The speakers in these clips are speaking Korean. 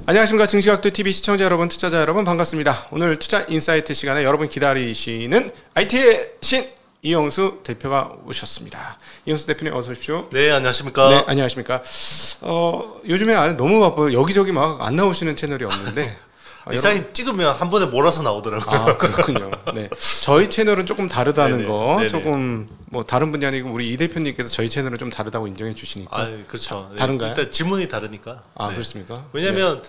안녕하십니까. 증시각도TV 시청자 여러분, 투자자 여러분 반갑습니다. 오늘 투자 인사이트 시간에 여러분 기다리시는 IT의 신 이영수 대표가 오셨습니다. 이영수 대표님 어서 오십시오. 네, 안녕하십니까. 네, 안녕하십니까. 요즘에 너무 바빠요. 여기저기 막 안 나오시는 채널이 없는데 이사님 찍으면 한 번에 몰아서 나오더라고요. 아, 그렇군요. 네, 저희 채널은 조금 다르다는 네네. 거 네네. 조금 뭐 다른 분이 아니고 우리 이 대표님께서 저희 채널은 좀 다르다고 인정해 주시니까. 아, 그렇죠. 네, 다른가요? 일단 질문이 다르니까. 아, 네. 그렇습니까? 왜냐하면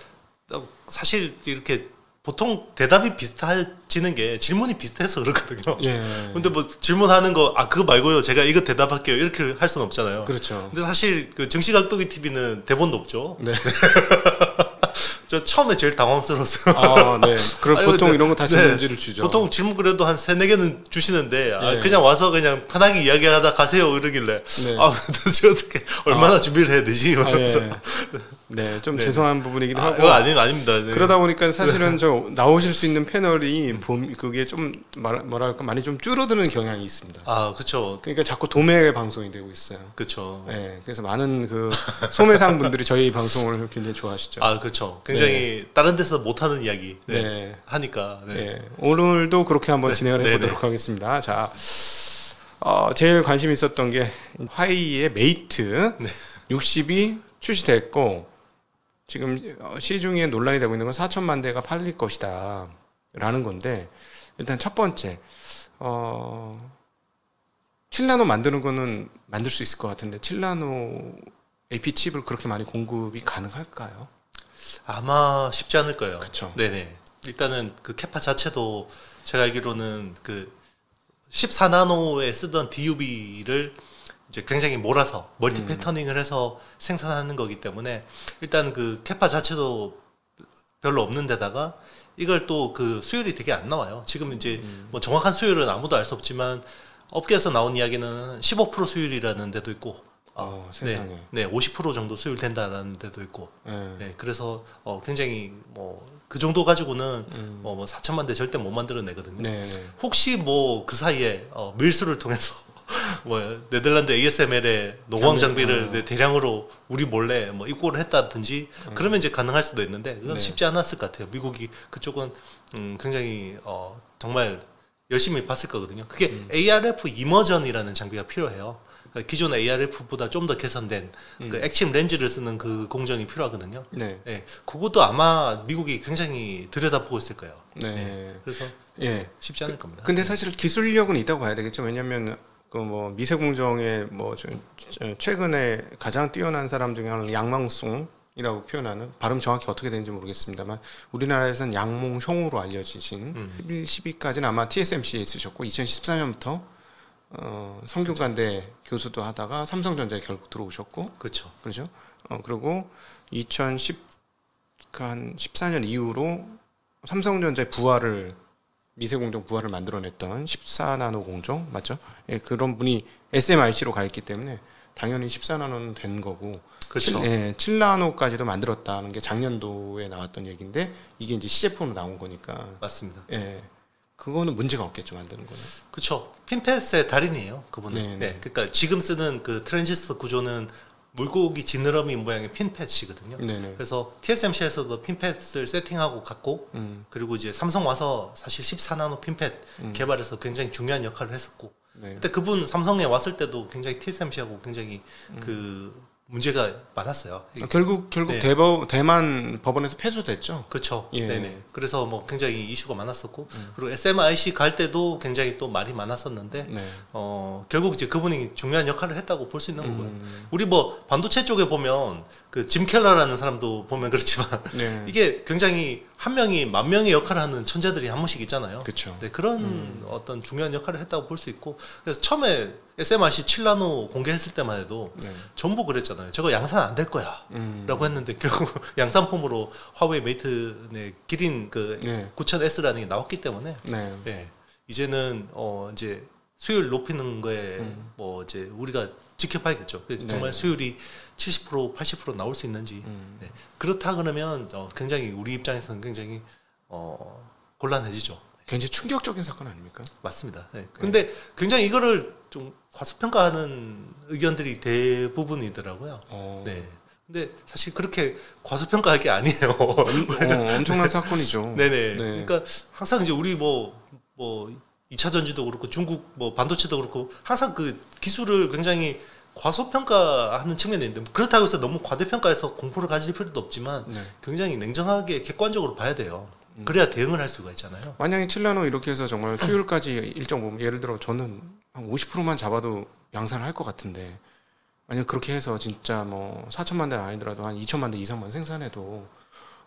사실 이렇게 보통 대답이 비슷해지는 게 질문이 비슷해서 그렇거든요. 예. 근데 뭐 질문하는 거 그거 말고요. 제가 이거 대답할게요. 이렇게 할 수는 없잖아요. 그렇죠. 근데 사실 그 증시각도기 TV는 대본도 없죠. 네. 저 처음에 제일 당황스러웠어요. 아, 네. 그럼 아니, 보통 근데, 이런 거 다시 네. 문제를 주죠. 보통 질문 그래도 한 3-4개는 주시는데 네. 그냥 와서 그냥 편하게 이야기하다 가세요 이러길래 네. 도대체 어떻게 얼마나 준비를 해야 되지? 이러면서 예. 네, 좀 네. 죄송한 부분이기도 하고. 이거 아닙니다. 네. 그러다 보니까 사실은 저 나오실 수 있는 패널이 그게 좀 뭐랄까 많이 좀 줄어드는 경향이 있습니다. 아, 그렇죠. 그러니까 자꾸 도매 방송이 되고 있어요. 그렇죠. 네, 그래서 많은 그 소매상 분들이 저희 방송을 굉장히 좋아하시죠. 아, 그렇죠. 굉장히 다른 데서 못하는 이야기 네. 하니까. 네. 네, 오늘도 그렇게 한번 진행을 해보도록 하겠습니다. 자, 제일 관심 있었던 게 화웨이의 메이트 60이 출시됐고 지금 시중에 논란이 되고 있는 건 4천만 대가 팔릴 것이다 라는 건데, 일단 첫 번째 7나노 만드는 거는 만들 수 있을 것 같은데 7나노 AP 칩을 그렇게 많이 공급이 가능할까요? 아마 쉽지 않을 거예요. 그쵸. 네네. 일단은 그 캐파 자체도 제가 알기로는 그 14나노에 쓰던 DUV를 이제 굉장히 몰아서 멀티 패터닝을 해서 생산하는 거기 때문에 일단 그 캐파 자체도 별로 없는 데다가 이걸 또 그 수율이 되게 안 나와요. 지금 이제 뭐 정확한 수율은 아무도 알 수 없지만 업계에서 나온 이야기는 15% 수율이라는 데도 있고 세상에. 네, 50% 정도 수율 된다라는 데도 있고 네, 그래서 굉장히 뭐 그 정도 가지고는 뭐 4천만 대 절대 못 만들어내거든요. 네. 혹시 뭐 그 사이에 밀수를 통해서 뭐 네덜란드 ASML의 노광 장비를 대량으로 우리 몰래 뭐 입고를 했다든지 그러면 이제 가능할 수도 있는데 그건 네. 쉽지 않았을 것 같아요. 미국이 그쪽은 굉장히 정말 열심히 봤을 거거든요. 그게 ARF 이머전이라는 장비가 필요해요. 그러니까 기존 ARF보다 좀 더 개선된 그 액침 렌즈를 쓰는 그 공정이 필요하거든요. 네. 네, 그것도 아마 미국이 굉장히 들여다보고 있을 거예요. 네. 네, 그래서 예. 쉽지 않을 겁니다. 근데 사실 기술력은 있다고 봐야 되겠죠. 왜냐하면 그 뭐 미세 공정에 뭐 최근에 가장 뛰어난 사람 중에 하나는 양망송이라고 표현하는, 발음 정확히 어떻게 되는지 모르겠습니다만 우리나라에서는 양몽숑으로 알려지신 11, 12까지는 아마 TSMC에 있으셨고 2014년부터 성균관대 교수도 하다가 삼성전자에 결국 들어오셨고, 그렇죠. 그렇죠. 그리고 14년 이후로 삼성전자의 미세공정 부하를 만들어냈던 14나노 공정 맞죠? 예, 그런 분이 SMIC로 가 있기 때문에 당연히 14나노는 된 거고, 그렇죠. 7나노까지도 만들었다는 게 작년도에 나왔던 얘기인데 이게 이제 시제품으로 나온 거니까. 맞습니다. 예, 그거는 문제가 없겠죠, 만드는 거는. 그렇죠. 핀펫의 달인이에요, 그분은. 네네. 네, 그러니까 지금 쓰는 그 트랜지스터 구조는 물고기 지느러미 모양의 핀펫이거든요. 네네. 그래서 TSMC에서도 핀펫을 세팅하고 갔고, 그리고 이제 삼성 와서 사실 14나노 핀펫 개발해서 굉장히 중요한 역할을 했었고, 네. 그때 그분 삼성에 왔을 때도 굉장히 TSMC하고 굉장히 그 문제가 많았어요. 결국 네. 대만 법원에서 패소됐죠. 그렇죠. 예. 네네. 그래서 뭐 굉장히 이슈가 많았었고, 그리고 SMIC 갈 때도 굉장히 또 말이 많았었는데, 네. 결국 이제 그분이 중요한 역할을 했다고 볼 수 있는 거고요. 우리 뭐 반도체 쪽에 보면 그 짐 켈러라는 사람도 보면 그렇지만 네. 이게 굉장히 한 명이 만 명의 역할을 하는 천재들이 한 번씩 있잖아요. 그렇죠. 네, 그런 어떤 중요한 역할을 했다고 볼 수 있고, 그래서 처음에 SMIC 7나노 공개했을 때만 해도 네. 전부 그랬잖아요. 저거 양산 안 될 거야 라고 했는데 결국 양산폼으로 화웨이 메이트 기린 그 네. 9000S라는 게 나왔기 때문에 네. 네, 이제는 이제 수율 높이는 거에 뭐 이제 우리가 지켜봐야겠죠. 정말 수율이 70% 80% 나올 수 있는지. 네. 그렇다 그러면 굉장히 우리 입장에서는 굉장히 곤란해지죠. 굉장히 충격적인 사건 아닙니까? 맞습니다. 네. 근데 굉장히 이거를 좀 과소평가하는 의견들이 대부분이더라고요. 네. 근데 사실 그렇게 과소평가할 게 아니에요. 엄청난 사건이죠. 네네. 네. 그러니까 항상 이제 우리 뭐 2차 전지도 그렇고 중국 뭐 반도체도 그렇고 항상 그 기술을 굉장히 과소평가하는 측면이 있는데 그렇다고 해서 너무 과대평가해서 공포를 가질 필요도 없지만 네. 굉장히 냉정하게 객관적으로 봐야 돼요. 그래야 대응을 할 수가 있잖아요. 만약에 7나노 이렇게 해서 정말 수율까지 일정 부분 예를 들어 저는 한 50%만 잡아도 양산을 할 것 같은데 만약 그렇게 해서 진짜 뭐 4천만 대는 아니더라도 한 2천만 대 이상만 생산해도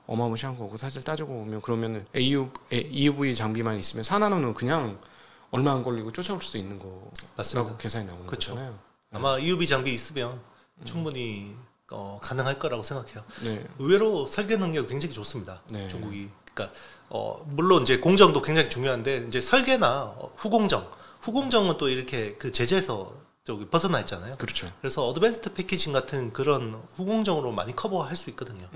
어마무시한 거고 사실 따지고 보면 그러면 EUV 장비만 있으면 4나노는 그냥 얼마 안 걸리고 쫓아올 수도 있는 거라고 계산이 나오는 그렇죠. 거잖아요. 아마 EUV 장비 있으면 충분히 가능할 거라고 생각해요. 네. 의외로 설계 능력이 굉장히 좋습니다. 네. 중국이. 그러니까 물론 이제 공정도 굉장히 중요한데 이제 설계나 후공정은 또 이렇게 그 제재에서 저기 벗어나 있잖아요. 그렇죠. 그래서 어드밴스드 패키징 같은 그런 후공정으로 많이 커버할 수 있거든요.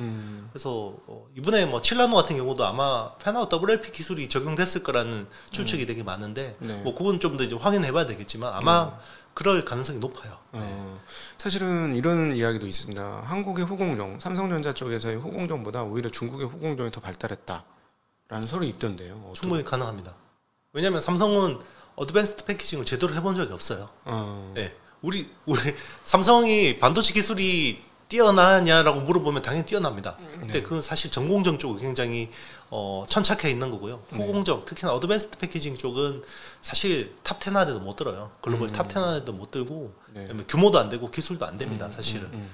그래서 이번에 뭐 7나노 같은 경우도 아마 팬아웃 WLP 기술이 적용됐을 거라는 추측이 되게 많은데 네. 뭐 그건 좀 더 이제 확인해봐야 되겠지만 아마 그럴 가능성이 높아요. 사실은 이런 이야기도 있습니다. 한국의 후공정, 삼성전자 쪽에서의 후공정보다 오히려 중국의 후공정이 더 발달했다라는 소리 있던데요. 충분히 가능합니다. 왜냐하면 삼성은 어드밴스드 패키징을 제대로 해본 적이 없어요. 네. 우리 삼성이 반도체 기술이 뛰어나냐라고 물어보면 당연히 뛰어납니다. 근데 그건 사실 전공정 쪽은 굉장히 천착해 있는 거고요. 후공정, 특히나 어드밴스드 패키징 쪽은 사실 탑10 안에도 못 들어요. 글로벌 탑10 안에도 못 들고 규모도 안 되고 기술도 안 됩니다. 사실은.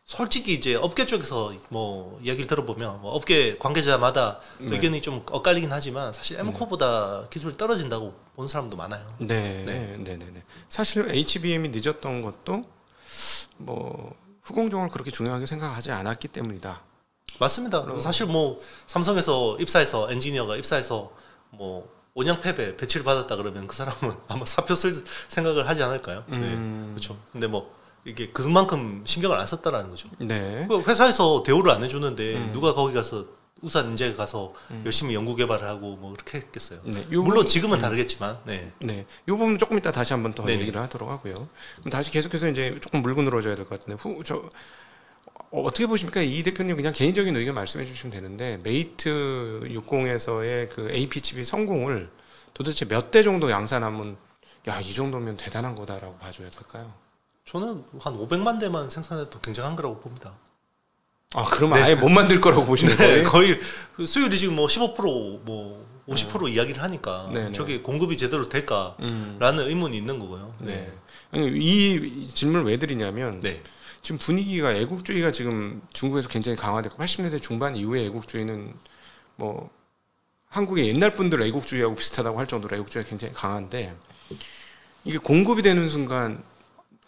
솔직히 이제 업계 쪽에서 뭐 이야기를 들어보면 뭐 업계 관계자마다 의견이 좀 엇갈리긴 하지만 사실 M코보다 기술이 떨어진다고 보는 사람도 많아요. 네. 사실 HBM이 늦었던 것도 뭐 후공정을 그렇게 중요하게 생각하지 않았기 때문이다. 맞습니다. 사실 뭐 삼성에서 입사해서 엔지니어가 입사해서 뭐 온양 패배 배치를 받았다 그러면 그 사람은 아마 사표 쓸 생각을 하지 않을까요? 네, 그렇죠. 근데 뭐 이게 그만큼 신경을 안 썼다라는 거죠. 네. 회사에서 대우를 안 해주는데 누가 거기 가서 우산 인재 가서 열심히 연구 개발을 하고 뭐 그렇게 했겠어요. 네. 물론 지금은 다르겠지만. 네. 이 부분 조금 이따 다시 한번 더 얘기를 하도록 하고요. 그럼 다시 계속해서 이제 조금 물고 늘어져야 될 것 같은데 어떻게 보십니까? 이 대표님 그냥 개인적인 의견 말씀해 주시면 되는데 메이트 60에서의 그 AP 칩이 성공을 도대체 몇 대 정도 양산하면 야, 이 정도면 대단한 거다라고 봐줘야 될까요? 저는 한 500만 대만 생산해도 굉장한 거라고 봅니다. 아, 그러면 아예 못 만들 거라고 보시는 거예요? 거의 수율이 지금 뭐 15% 뭐 50% 이야기를 하니까 저게 공급이 제대로 될까라는 의문이 있는 거고요. 네. 아니, 이 질문을 왜 드리냐면 지금 분위기가 애국주의가 지금 중국에서 굉장히 강화됐고 80년대 중반 이후에 애국주의는 뭐 한국의 옛날 분들 애국주의하고 비슷하다고 할 정도로 애국주의가 굉장히 강한데 이게 공급이 되는 순간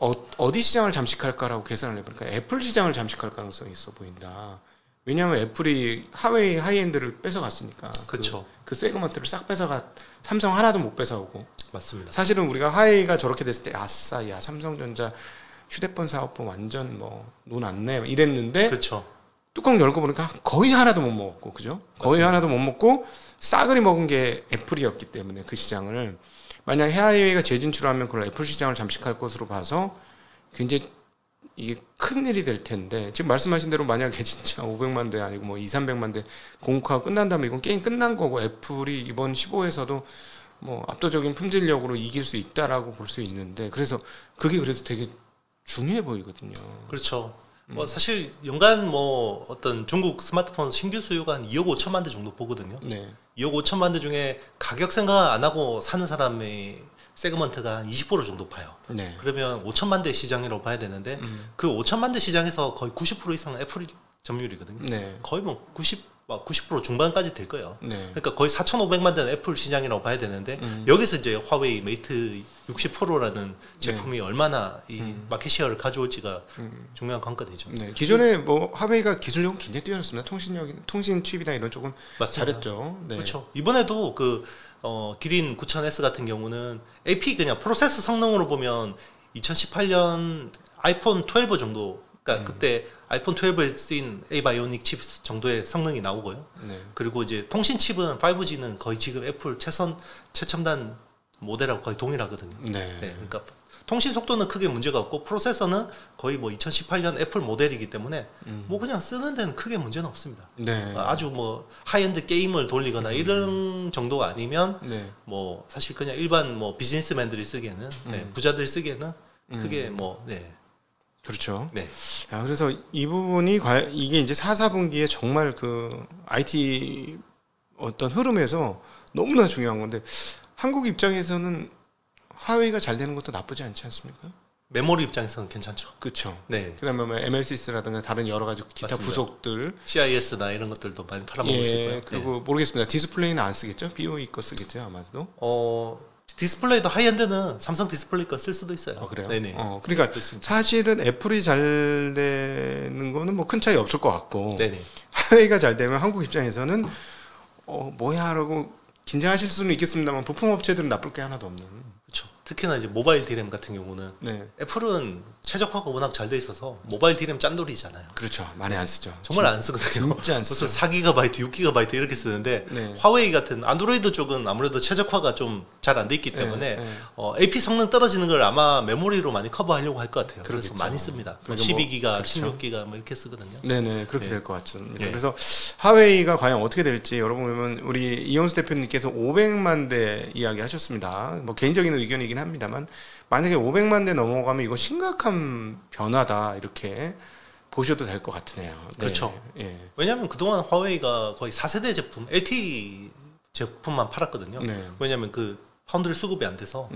어디 시장을 잠식할까라고 계산을 해보니까 애플 시장을 잠식할 가능성이 있어 보인다. 왜냐하면 애플이 하웨이 하이엔드를 뺏어갔으니까. 그렇죠. 그 세그먼트를 싹 뺏어가 삼성 하나도 못 뺏어오고. 맞습니다. 사실은 우리가 하웨이가 저렇게 됐을 때 아싸, 야 삼성전자 휴대폰 사업부 완전 뭐 논 안 내 이랬는데. 그렇죠. 뚜껑 열고 보니까 거의 하나도 못 먹었고, 그죠? 거의 하나도 못 먹고 싸그리 먹은 게 애플이었기 때문에 그 시장을. 만약 하웨이가 재진출하면 그걸 애플 시장을 잠식할 것으로 봐서 굉장히 이게 큰 일이 될 텐데 지금 말씀하신 대로 만약에 진짜 500만 대 아니고 뭐 200~300만 대 공급화가 끝난다면 이건 게임 끝난 거고 애플이 이번 15에서도 뭐 압도적인 품질력으로 이길 수 있다라고 볼 수 있는데 그래서 그게 그래서 되게 중요해 보이거든요. 그렇죠. 뭐 사실 연간 뭐 어떤 중국 스마트폰 신규 수요가 한 2억 5천만 대 정도 보거든요. 2억 5천만 대 중에 가격 생각 안 하고 사는 사람의 세그먼트가 한 20% 정도 파요. 그러면 5천만 대 시장이라고 봐야 되는데 그 5천만 대 시장에서 거의 90% 이상은 애플 점유율이거든요. 거의 뭐 90% 중반까지 될 거예요. 그러니까 거의 4,500만 대는 애플 시장이라고 봐야 되는데 여기서 이제 화웨이 메이트 60 프로라는 제품이 얼마나 이 마켓시어를 가져올지가 중요한 관건이죠. 기존에 뭐 화웨이가 기술력은 굉장히 뛰어났습니다. 통신 칩이나 이런 쪽은 맞습니다. 잘했죠. 그렇죠. 이번에도 그 기린 9000S 같은 경우는 AP 그냥 프로세스 성능으로 보면 2018년 아이폰 12 정도 그러니까 그때 아이폰 12에 쓰인 A바이오닉 칩 정도의 성능이 나오고요. 그리고 이제 통신 칩은 5G는 거의 지금 애플 최첨단 모델하고 거의 동일하거든요. 네. 그러니까 통신 속도는 크게 문제가 없고 프로세서는 거의 뭐 2018년 애플 모델이기 때문에 뭐 그냥 쓰는 데는 크게 문제는 없습니다. 네. 아주 뭐 하이엔드 게임을 돌리거나 이런 정도가 아니면 네. 뭐 사실 그냥 일반 뭐 비즈니스맨들이 쓰기에는 부자들 쓰기에는 크게 뭐 그렇죠. 네. 야, 그래서 이 부분이 이게 이제 4분기에 정말 그 IT 어떤 흐름에서 너무나 중요한 건데 한국 입장에서는 화웨이가 잘 되는 것도 나쁘지 않지 않습니까? 메모리 입장에서는 괜찮죠. 그렇죠. 네. 그다음에 뭐 MLCS라든가 다른 여러 가지 기타 맞습니다. 부속들, CIS나 이런 것들도 많이 팔아먹을 수 있고요. 그리고 모르겠습니다. 디스플레이는 안 쓰겠죠? BOE 거 쓰겠죠, 아마도. 디스플레이도 하이엔드는 삼성 디스플레이 거 쓸 수도 있어요. 그래요? 네네. 그러니까 사실은 애플이 잘 되는 거는 뭐 큰 차이 없을 것 같고, 네네. 화웨이가 잘 되면 한국 입장에서는 뭐야라고 긴장하실 수는 있겠습니다만 부품 업체들은 나쁠 게 하나도 없는. 그렇죠. 특히나 이제 모바일 디램 같은 경우는 애플은 최적화가 워낙 잘 돼 있어서 모바일 디램 짠돌이잖아요. 그렇죠. 많이 안 쓰죠. 정말 안 쓰거든요. 진짜 안 쓰죠. 무슨 4GB, 6GB 이렇게 쓰는데 화웨이 같은 안드로이드 쪽은 아무래도 최적화가 좀 잘 안 돼 있기 때문에 AP 성능 떨어지는 걸 아마 메모리로 많이 커버하려고 할 것 같아요. 그래서 많이 씁니다. 12기가, 그렇죠. 16기가 뭐 이렇게 쓰거든요. 네네 그렇게 될 것 같습니다. 그래서 화웨이가 과연 어떻게 될지 여러분 보면 우리 이용수 대표님께서 500만 대 이야기하셨습니다. 뭐 개인적인 의견이긴 합니다만 만약에 500만 대 넘어가면 이거 심각한 변화다 이렇게 보셔도 될 것 같으네요. 네. 그렇죠. 왜냐하면 그동안 화웨이가 거의 4세대 제품, LTE 제품만 팔았거든요. 왜냐하면 그 파운드리 수급이 안 돼서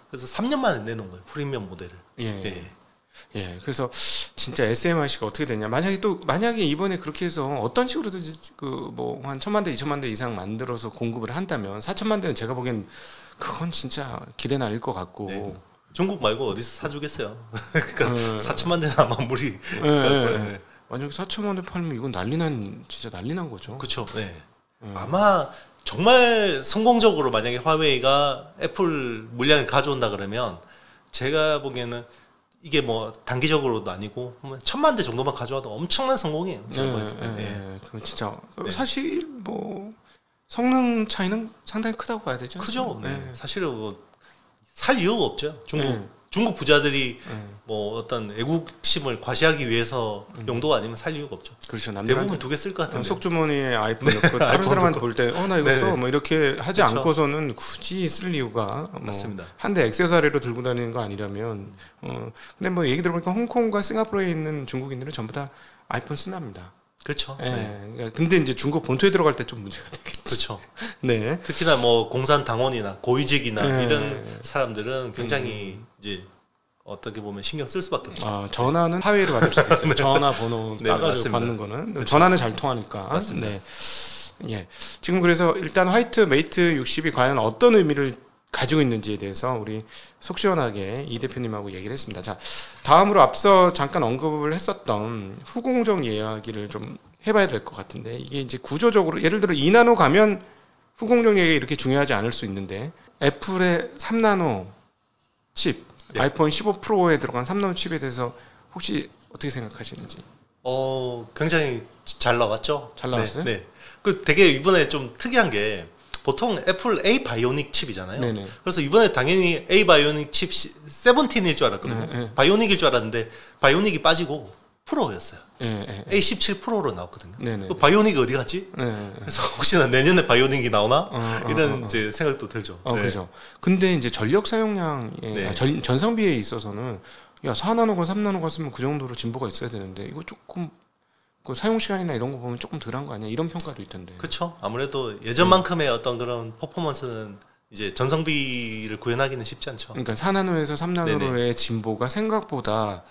그래서 3년 만에 내놓은 거예요. 프리미엄 모델을. 그래서 진짜 SMIC가 어떻게 되냐. 만약에 이번에 그렇게 해서 어떤 식으로든 그 뭐 한 1000만 대, 2000만 대 이상 만들어서 공급을 한다면 4000만 대는 제가 보기엔 그건 진짜 기대는 아닐 것 같고. 중국 말고 어디서 사주겠어요. 그러니까 4천만 대는 아마 무리. 만약에 4천만 대 팔면 이건 진짜 난리 난 거죠. 그렇죠. 아마 정말 성공적으로 만약에 화웨이가 애플 물량을 가져온다 그러면 제가 보기에는 이게 뭐 단기적으로도 아니고 1000만 대 정도만 가져와도 엄청난 성공이에요. 제가 보였을 때. 그 진짜 사실 뭐 성능 차이는 상당히 크다고 봐야 되죠. 크죠. 사실은 뭐 살 이유가 없죠. 중국 부자들이 뭐 어떤 애국심을 과시하기 위해서 용도가 아니면 살 이유가 없죠. 그렇죠. 대부분 2개 쓸 것 같은데. 속주머니에 아이폰 넣고 다른 사람한테 볼 때 나 이거 써 뭐 이렇게 하지 않고서는 굳이 쓸 이유가 맞습니다. 한 대 액세서리로 들고 다니는 거 아니라면 근데 뭐 얘기 들어보니까 홍콩과 싱가포르에 있는 중국인들은 전부 다 아이폰 쓴답니다. 그렇죠. 근데 이제 중국 본토에 들어갈 때 좀 문제가 되겠죠. 그렇죠. 네. 특히나 뭐 공산 당원이나 고위직이나 이런 사람들은 굉장히 이제 어떻게 보면 신경 쓸 수밖에 없죠. 전화는 화웨이로 받을 수 있어요. 전화번호 따가지고 맞습니다. 받는 거는 그렇죠. 전화는 잘 통하니까. 맞습니다. 지금 그래서 일단 화이트 메이트 60이 과연 어떤 의미를 가지고 있는지에 대해서 우리 속 시원하게 이 대표님하고 얘기를 했습니다. 자, 다음으로 앞서 잠깐 언급을 했었던 후공정 이야기를 좀 해봐야 될 것 같은데 이게 이제 구조적으로 예를 들어 2나노 가면 후공정 얘기가 이렇게 중요하지 않을 수 있는데 애플의 3나노 칩, 아이폰 15 프로에 들어간 3나노 칩에 대해서 혹시 어떻게 생각하시는지? 굉장히 잘 나왔죠. 잘 나왔어요? 네. 그 되게 이번에 좀 특이한 게 보통 애플 A 바이오닉 칩이잖아요. 네네. 그래서 이번에 당연히 A 바이오닉 칩 17일 줄 알았거든요. 바이오닉일 줄 알았는데 바이오닉이 빠지고 프로였어요. A17 프로로 나왔거든요. 또 바이오닉이 어디 갔지? 그래서 혹시나 내년에 바이오닉이 나오나? 이런 이제 생각도 들죠. 그렇죠. 근데 이제 전력 사용량에 전성비에 있어서는 4나노가 3나노가 쓰면 그 정도로 진보가 있어야 되는데 이거 조금 그 사용 시간이나 이런 거 보면 조금 덜한 거 아니야? 이런 평가도 있던데. 그렇죠. 아무래도 예전만큼의 어떤 그런 퍼포먼스는 이제 전성비를 구현하기는 쉽지 않죠. 그러니까 4나노에서 3나노로의 진보가 생각보다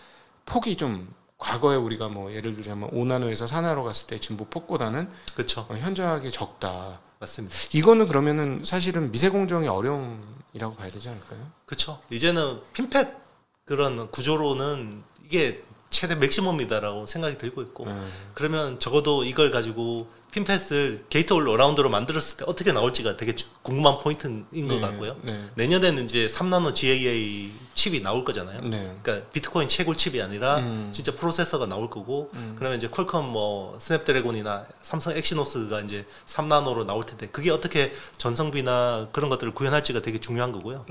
폭이 좀 과거에 우리가 뭐 예를 들자면 5나노에서 4나노 갔을 때 진보 폭보다는 그렇죠. 현저하게 적다. 맞습니다. 이거는 그러면은 사실은 미세 공정의 어려움이라고 봐야 되지 않을까요? 그렇죠. 이제는 핀팻 그런 구조로는 이게 최대 맥시멈이다라고 생각이 들고 있고 그러면 적어도 이걸 가지고 핀팻을 게이트 올 어라운드로 만들었을 때 어떻게 나올지가 되게 궁금한 포인트인 것 같고요. 내년에는 이제 3나노 GAA 칩이 나올 거잖아요. 그러니까 비트코인 채굴 칩이 아니라 진짜 프로세서가 나올 거고, 그러면 이제 퀄컴 뭐 스냅드래곤이나 삼성 엑시노스가 이제 3나노로 나올 텐데 그게 어떻게 전성비나 그런 것들을 구현할지가 되게 중요한 거고요.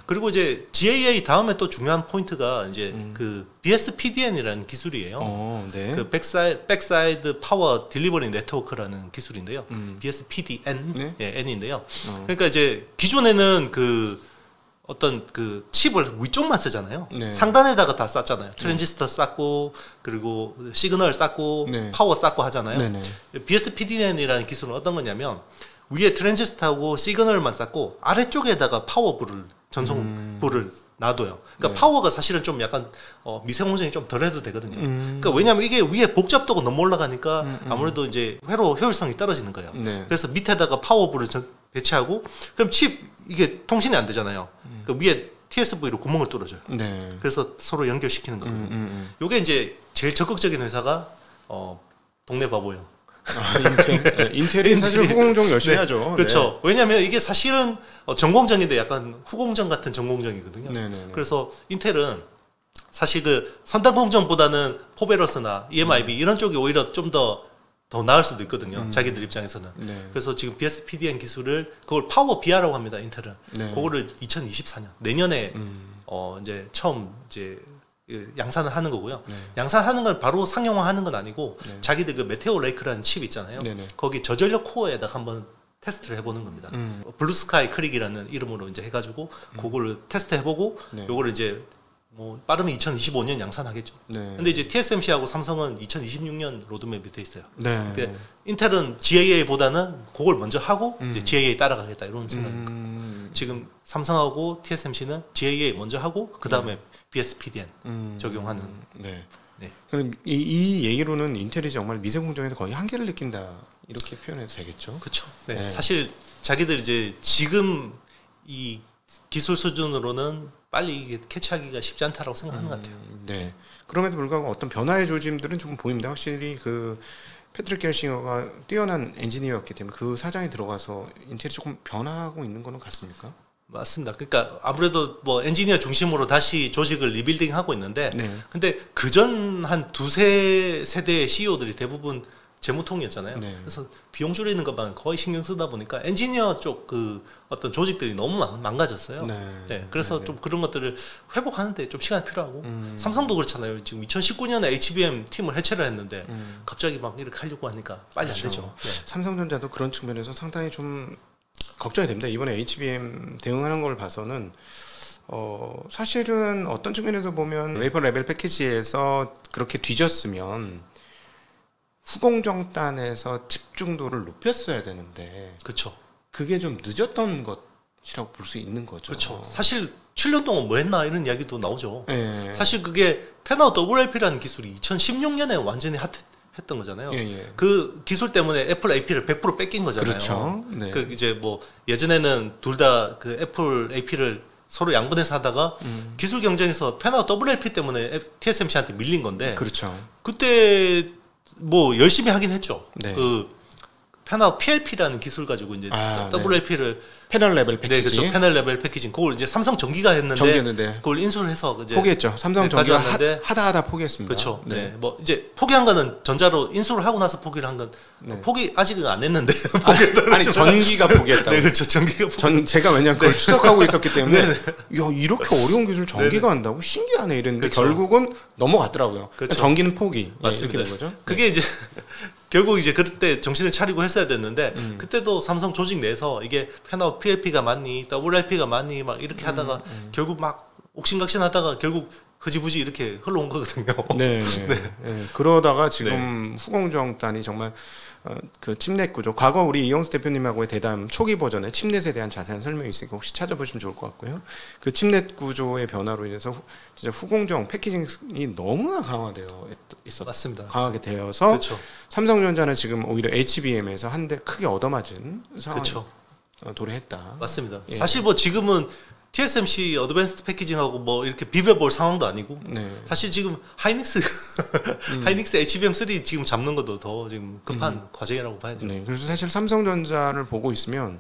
그리고 이제 GAA 다음에 또 중요한 포인트가 이제 그 BSPDN이라는 기술이에요. 그 백사이드 파워 딜리버리 네트워크라는 기술인데요. BSPDN N인데요. 그러니까 이제 기존에는 그 어떤 그 칩을 위쪽만 쓰잖아요. 상단에다가 다 쌌잖아요. 트랜지스터 쌌고 그리고 시그널 쌌고 파워 쌌고 하잖아요. BSPDN이라는 기술은 어떤 거냐면 위에 트랜지스터하고 시그널만 쌌고 아래쪽에다가 파워불을 전송불을 놔둬요. 그러니까 파워가 사실은 좀 약간 미세공정이 좀 덜해도 되거든요. 그러니까 왜냐하면 이게 위에 복잡도가 너무 올라가니까 아무래도 이제 회로 효율성이 떨어지는 거예요. 그래서 밑에다가 파워불을 배치하고 그럼 칩 이게 통신이 안 되잖아요. 그러니까 위에 TSV로 구멍을 뚫어줘요. 그래서 서로 연결시키는 거거든요. 요게 이제 제일 적극적인 회사가 동네 바보예요. 인텔이 사실 후공정 열심히 하죠. 그렇죠. 왜냐하면 이게 사실은 전공정인데 약간 후공정 같은 전공정이거든요. 그래서 인텔은 사실 그 선단 공정보다는 포베러스나 EMIB 이런 쪽이 오히려 좀 더 나을 수도 있거든요. 자기들 입장에서는. 그래서 지금 BSPDN 기술을 그걸 파워 BR라고 합니다. 인텔은. 그거를 2024년 내년에 이제 처음 이제 양산을 하는 거고요. 양산하는 걸 바로 상용화하는 건 아니고 자기들 그 메테오 레이크라는 칩 있잖아요. 거기 저전력 코어에다가 한번 테스트를 해보는 겁니다. 블루스카이 크릭이라는 이름으로 이제 해가지고 그거를 테스트 해보고 요거를 이제 뭐 빠르면 2025년 양산하겠죠. 근데 이제 TSMC하고 삼성은 2026년 로드맵이 돼 있어요. 그러니까 인텔은 GAA보다는 그걸 먼저 하고 이제 GAA 따라가겠다 이런 생각입니다. 지금 삼성하고 TSMC는 GAA 먼저 하고 그 다음에 BSPDN 적용하는. 그럼 이 얘기로는 인텔이 정말 미세공정에서 거의 한계를 느낀다 이렇게 표현해도 되겠죠? 그렇죠. 사실 자기들 이제 지금 이 기술 수준으로는 빨리 이게 캐치하기가 쉽지 않다라고 생각하는 것 같아요. 그럼에도 불구하고 어떤 변화의 조짐들은 좀 보입니다. 확실히 그 패트릭 겔싱어가 뛰어난 엔지니어였기 때문에 그 사장이 들어가서 인텔이 조금 변화하고 있는 거는 같습니까? 맞습니다. 그러니까 아무래도 뭐 엔지니어 중심으로 다시 조직을 리빌딩하고 있는데, 근데 그전 한 두세 세대의 CEO들이 대부분 재무통이었잖아요. 그래서 비용 줄이는 것만 거의 신경 쓰다 보니까 엔지니어 쪽 그 어떤 조직들이 너무 망가졌어요. 그래서 좀 그런 것들을 회복하는데 좀 시간이 필요하고 삼성도 그렇잖아요. 지금 2019년에 HBM 팀을 해체를 했는데 갑자기 막 이렇게 하려고 하니까 빨리 안 되죠. 삼성전자도 그런 측면에서 상당히 좀 걱정이 됩니다. 이번에 HBM 대응하는 걸 봐서는 사실은 어떤 측면에서 보면 웨이퍼 레벨 패키지에서 그렇게 뒤졌으면 후공정단에서 집중도를 높였어야 되는데 그렇죠. 그게 좀 늦었던 것이라고 볼 수 있는 거죠. 그렇죠. 사실 7년 동안 뭐 했나 이런 이야기도 나오죠. 사실 그게 펜아웃 WLP라는 기술이 2016년에 완전히 핫했던 거잖아요. 그 기술 때문에 애플 AP를 100% 뺏긴 거잖아요. 그렇죠. 그 이제 뭐 예전에는 둘 다 그 애플 AP를 서로 양분해서 하다가 기술 경쟁에서 펜아웃 WLP 때문에 TSMC한테 밀린 건데. 그렇죠. 그때 뭐 열심히 하긴 했죠. 그 펜아웃 PLP라는 기술 가지고 이제 WLP를 패널 레벨 패키지. 그렇죠. 패널 레벨 패키징. 그걸 이제 삼성 전기가 했는데 그걸 인수를 해서 이제 포기했죠. 삼성 전기가 하다 포기했습니다. 그렇죠. 뭐 이제 포기한 거는 전자로 인수를 하고 나서 포기를 한 건 포기 아직은 안 했는데 아니 전기가 포기했다. 그렇죠. 전기가 제가 왜냐면 그걸 추적하고 있었기 때문에 야 이렇게 어려운 기술 전기가 한다고 신기하네 이랬는데 결국은 넘어갔더라고요. 그러니까 전기는 포기. 맞습니다. 이렇게 된 거죠. 그게 이제 결국 이제 그때 정신을 차리고 했어야 됐는데 그때도 삼성 조직 내에서 이게 펜아웃 PLP가 맞니 WLP가 맞니 막 이렇게 하다가 결국 막 옥신각신하다가 결국 흐지부지 이렇게 흘러온 거거든요. 그러다가 지금 후공정단이 정말 그 칩넷 구조 과거 우리 이영수 대표님하고의 대담 초기 버전의 칩넷에 대한 자세한 설명이 있으니까 혹시 찾아보시면 좋을 것 같고요. 그 칩넷 구조의 변화로 인해서 진짜 후공정 패키징이 너무나 강화되어 있었. 맞습니다. 강하게 되어서 그렇죠. 삼성전자는 지금 오히려 HBM에서 한 대 크게 얻어맞은 상황에 그렇죠. 도래했다. 맞습니다. 사실 뭐 지금은 TSMC 어드밴스드 패키징하고 뭐 이렇게 비벼볼 상황도 아니고 사실 지금 하이닉스 하이닉스 HBM3 지금 잡는 것도 더 지금 급한 과정이라고 봐야죠. 그래서 사실 삼성전자를 보고 있으면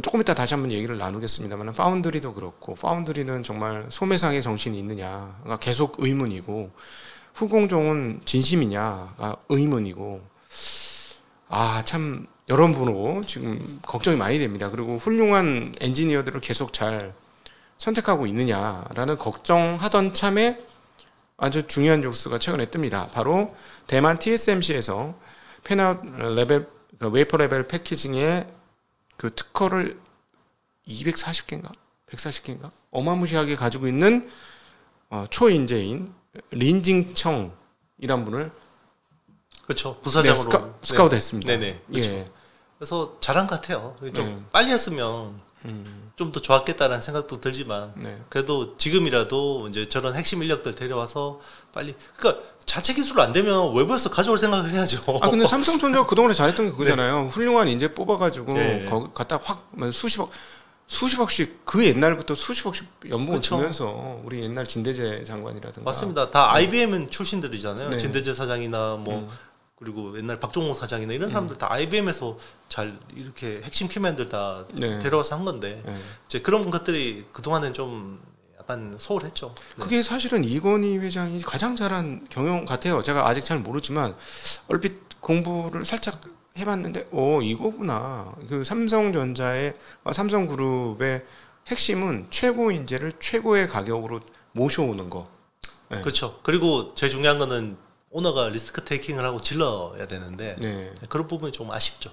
조금 이따 다시 한번 얘기를 나누겠습니다만 파운드리도 그렇고 파운드리는 정말 소매상의 정신이 있느냐가 계속 의문이고 후공정은 진심이냐가 의문이고 참 여러분으로 지금 걱정이 많이 됩니다. 그리고 훌륭한 엔지니어들을 계속 잘 선택하고 있느냐라는 걱정하던 참에 아주 중요한 뉴스가 최근에 뜹니다. 바로 대만 TSMC에서 팬아웃 레벨 웨이퍼 레벨 패키징의 그 특허를 240개인가 140개인가 어마무시하게 가지고 있는 초인재인 린징청이란 분을 그렇죠. 부사장으로 스카우트했습니다. 네네. 그렇죠. 예. 그래서 잘한 것 같아요. 좀 빨리 했으면 좀 더 좋았겠다라는 생각도 들지만 그래도 지금이라도 이제 저런 핵심 인력들 데려와서 빨리 그러니까 자체 기술로 안 되면 외부에서 가져올 생각을 해야죠. 근데 삼성전자가 그동안에 잘했던 게 그거잖아요. 훌륭한 인재 뽑아가지고 거기 갖다 확 수십억씩 그 옛날부터 수십억씩 연봉을 주면서 우리 옛날 진대재 장관이라든가 맞습니다. 다 IBM 출신들이잖아요. 진대재 사장이나 뭐 그리고 옛날 박종호 사장이나 이런 사람들 다 IBM에서 잘 이렇게 핵심 키맨들 다 데려와서 한 건데 이제 그런 것들이 그동안은 좀 약간 소홀했죠. 그게 사실은 이건희 회장이 가장 잘한 경영 같아요. 제가 아직 잘 모르지만 얼핏 공부를 살짝 해봤는데 이거구나. 그 삼성전자의 삼성그룹의 핵심은 최고 인재를 최고의 가격으로 모셔오는 거. 그렇죠. 그리고 제일 중요한 거는 오너가 리스크 테이킹을 하고 질러야 되는데 그런 부분이 좀 아쉽죠.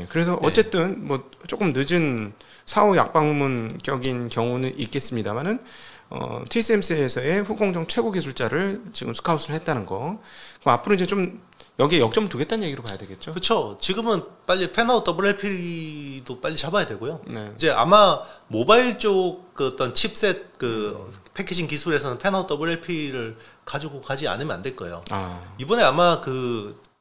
그래서 어쨌든 뭐 조금 늦은 사후 약방문격인 경우는 있겠습니다만은 TSMC에서의 후공정 최고 기술자를 지금 스카웃을 했다는 거. 그럼 앞으로 이제 좀 여기에 역점을 두겠다는 얘기로 봐야 되겠죠. 그렇죠. 지금은 빨리 팬아웃 WLP도 빨리 잡아야 되고요. 이제 아마 모바일 쪽 그 어떤 칩셋 그 패키징 기술에서는 팬아웃 WLP를 가지고 가지 않으면 안 될 거예요. 이번에 아마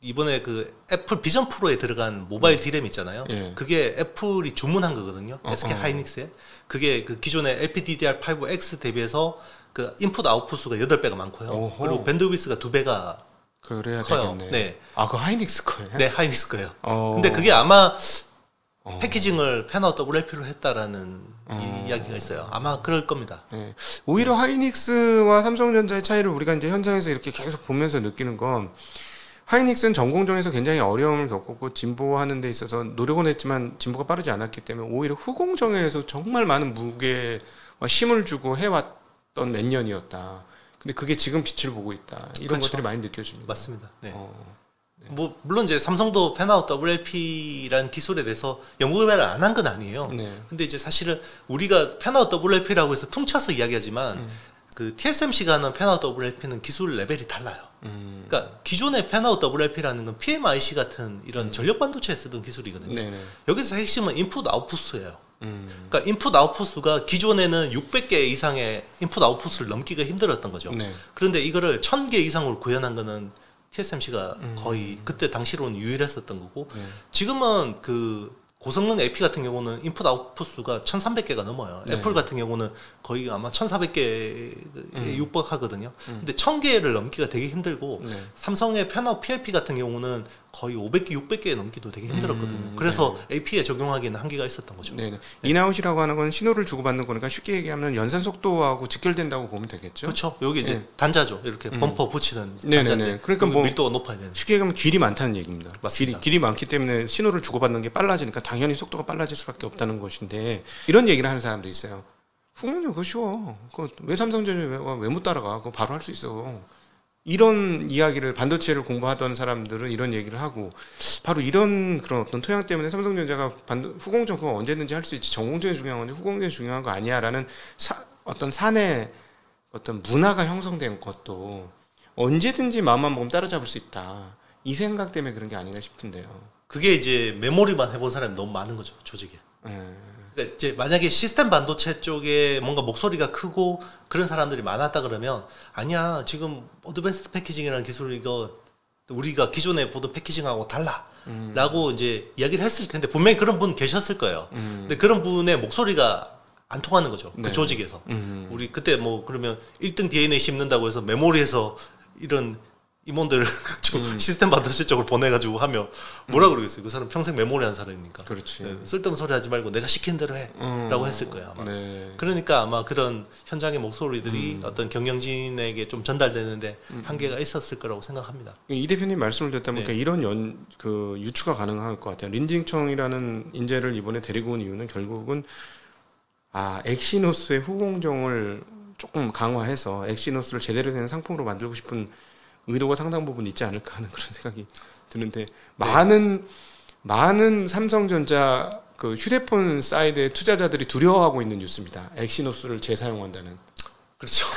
이번에 그 애플 비전 프로에 들어간 모바일 디램 있잖아요. 그게 애플이 주문한 거거든요. SK 하이닉스에. 그게 그 기존의 LPDDR5X 대비해서 그 인풋 아웃풋 수가 8배가 많고요. 그리고 밴드위스가 2배가 그래야 커요. 되겠네. 그 하이닉스 거예요? 네, 하이닉스 거예요. 근데 그게 아마 패키징을 팬아웃 WLP로 했다라는 이야기가 있어요. 아마 그럴 겁니다. 오히려 하이닉스와 삼성전자의 차이를 우리가 이제 현장에서 이렇게 계속 보면서 느끼는 건 하이닉스는 전공정에서 굉장히 어려움을 겪었고 진보하는 데 있어서 노력은 했지만 진보가 빠르지 않았기 때문에 오히려 후공정에서 정말 많은 무게와 힘을 주고 해왔던 몇 년이었다. 근데 그게 지금 빛을 보고 있다. 이런 것들이 많이 느껴집니다. 맞습니다. 뭐 물론 이제 삼성도 팬아웃 WLP라는 기술에 대해서 연구 개발을 안 한 건 아니에요. 근데 이제 사실은 우리가 팬아웃 WLP라고 해서 퉁쳐서 이야기하지만 그 TSMC가 하는 팬아웃 WLP는 기술 레벨이 달라요. 그러니까 기존의 팬아웃 WLP라는 건 PMIC 같은 이런 전력 반도체에 쓰던 기술이거든요. 여기서 핵심은 인풋 아웃풋 수예요. 그러니까 인풋 아웃풋 수가 기존에는 600개 이상의 인풋 아웃풋 수를 넘기가 힘들었던 거죠. 그런데 이거를 1000개 이상으로 구현한 거는 TSMC가 거의 그때 당시로는 유일했었던 거고 지금은 그 고성능 AP 같은 경우는 인풋 아웃풋 수가 1300개가 넘어요. 애플 같은 경우는 거의 아마 1400개에 육박하거든요. 근데 1000개를 넘기가 되게 힘들고 삼성의 팬아웃 PLP 같은 경우는 거의 500개, 600개 넘기도 되게 힘들었거든요. 그래서 AP에 적용하기에는 한계가 있었던 거죠. 인아웃이라고 하는 건 신호를 주고받는 거니까 쉽게 얘기하면 연산 속도하고 직결된다고 보면 되겠죠. 그렇죠. 여기 이제 단자죠. 이렇게 범퍼 붙이는 단자인데 그러니까 뭐 밀도가 높아야 되는. 쉽게 얘기하면 길이 많다는 얘기입니다. 맞습니다. 길이 많기 때문에 신호를 주고받는 게 빨라지니까 당연히 속도가 빨라질 수밖에 없다는 것인데 이런 얘기를 하는 사람도 있어요. 후공정 그거 쉬워. 그거 왜 삼성전자 왜 못 따라가? 그거 바로 할 수 있어. 이런 이야기를 반도체를 공부하던 사람들은 이런 얘기를 하고 바로 이런 그런 어떤 토양 때문에 삼성전자가 후공정 그거 언제든지 할 수 있지 전공정이 중요한 건데 후공정이 중요한 거 아니야라는 어떤 사내 어떤 문화가 형성된 것도 언제든지 마음만 먹으면 따라잡을 수 있다. 이 생각 때문에 그런 게 아닌가 싶은데요. 그게 이제 메모리만 해본 사람이 너무 많은 거죠, 조직에. 그러니까 이제 만약에 시스템 반도체 쪽에 뭔가 목소리가 크고 그런 사람들이 많았다 그러면 아니야 지금 어드밴스드 패키징이라는 기술 이거 우리가 기존에 보던 패키징하고 달라라고 이제 이야기를 했을 텐데 분명히 그런 분 계셨을 거예요. 근데 그런 분의 목소리가 안 통하는 거죠. 네. 그 조직에서. 우리 그때 뭐 그러면 1등 DNA 씹는다고 해서 메모리에서 이런 임원들 좀 시스템 반도체 쪽으로 보내가지고 하면 뭐라 그러겠어요. 그 사람 평생 메모리 한 사람이니까. 그렇지. 네, 쓸데없는 소리 하지 말고 내가 시킨 대로 해라고 했을 거예요 아마. 네. 그러니까 아마 그런 현장의 목소리들이 어떤 경영진에게 좀 전달되는데 한계가 있었을 거라고 생각합니다. 이 대표님 말씀을 듣다 보니까 네. 이런 그 유추가 가능할 것 같아요. 린징청이라는 인재를 이번에 데리고 온 이유는 결국은 엑시노스의 후공정을 조금 강화해서 엑시노스를 제대로 된 상품으로 만들고 싶은 의도가 상당 부분 있지 않을까 하는 그런 생각이 드는데 많은 삼성전자 그 휴대폰 사이드의 투자자들이 두려워하고 있는 뉴스입니다. 엑시노스를 재사용한다는. 그렇죠.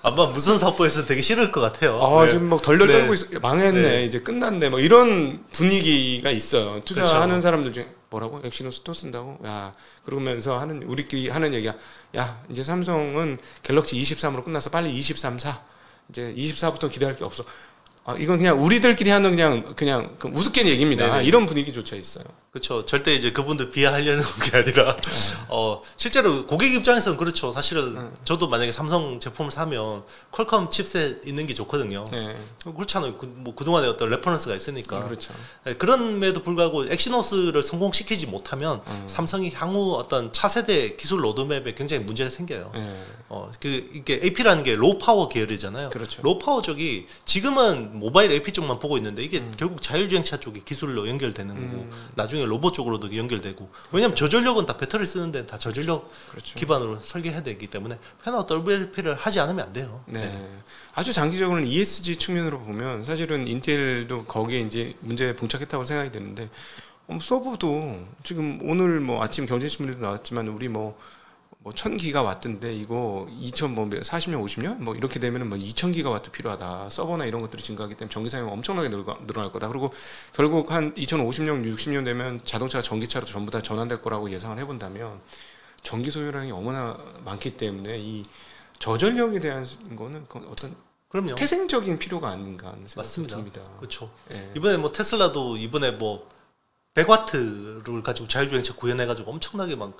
아마 무선 사업부에서 되게 싫을 것 같아요. 네. 지금 막 덜덜 떨고 있어. 망했네. 네. 이제 끝났네. 뭐 이런 분위기가 있어요. 투자하는 그렇죠. 사람들 중에 뭐라고? 엑시노스 또 쓴다고? 그러면서 우리끼리 하는 얘기야. 이제 삼성은 갤럭시 23으로 끝나서 빨리 23 사. 이제 24부터 기대할 게 없어. 이건 그냥 우리들끼리 하는 그냥 우습게 얘기입니다. 네네. 이런 분위기조차 있어요. 그렇죠. 절대 이제 그분들 비하하려는 게 아니라 실제로 고객 입장에서는 그렇죠. 사실은 저도 만약에 삼성 제품을 사면 퀄컴 칩셋 있는 게 좋거든요. 네. 그렇잖아요. 그동안에 어떤 레퍼런스가 있으니까. 그렇죠. 네, 그럼에도 불구하고 엑시노스를 성공시키지 못하면 삼성이 향후 어떤 차세대 기술 로드맵에 굉장히 문제가 생겨요. 네. 이게 AP라는 게 로우 파워 계열이잖아요. 그렇죠. 로우 파워 쪽이 지금은 모바일 AP 쪽만 보고 있는데 이게 결국 자율주행차 쪽이 기술로 연결되는 거고 나중에 로봇 쪽으로도 연결되고 왜냐면 저전력은 다 배터리 쓰는데 다 저전력 그렇죠. 기반으로 설계해야 되기 때문에 팬아웃 WLP를 하지 않으면 안 돼요. 네. 아주 장기적으로는 ESG 측면으로 보면 사실은 인텔도 거기에 이제 문제에 봉착했다고 생각이 드는데 서버도 지금 오늘 뭐 아침 경제신문에도 나왔지만 우리 뭐 1000기가 왔던데 이거 40년 50년 뭐 이렇게 되면은 뭐 2000기가 와트 필요하다. 서버나 이런 것들이 증가하기 때문에 전기 사용이 엄청나게 늘어날 거다. 그리고 결국 한 2050년 60년 되면 자동차가 전기차로 전부 다 전환될 거라고 예상을 해본다면 전기 소요량이 너무나 많기 때문에 이 저전력에 대한 거는 어떤 그럼요. 태생적인 필요가 아닌가 하는 생각이 맞습니다. 듭니다. 그렇죠. 예. 이번에 뭐 테슬라도 이번에 뭐 100와트를 가지고 자율주행차 구현해가지고 엄청나게 막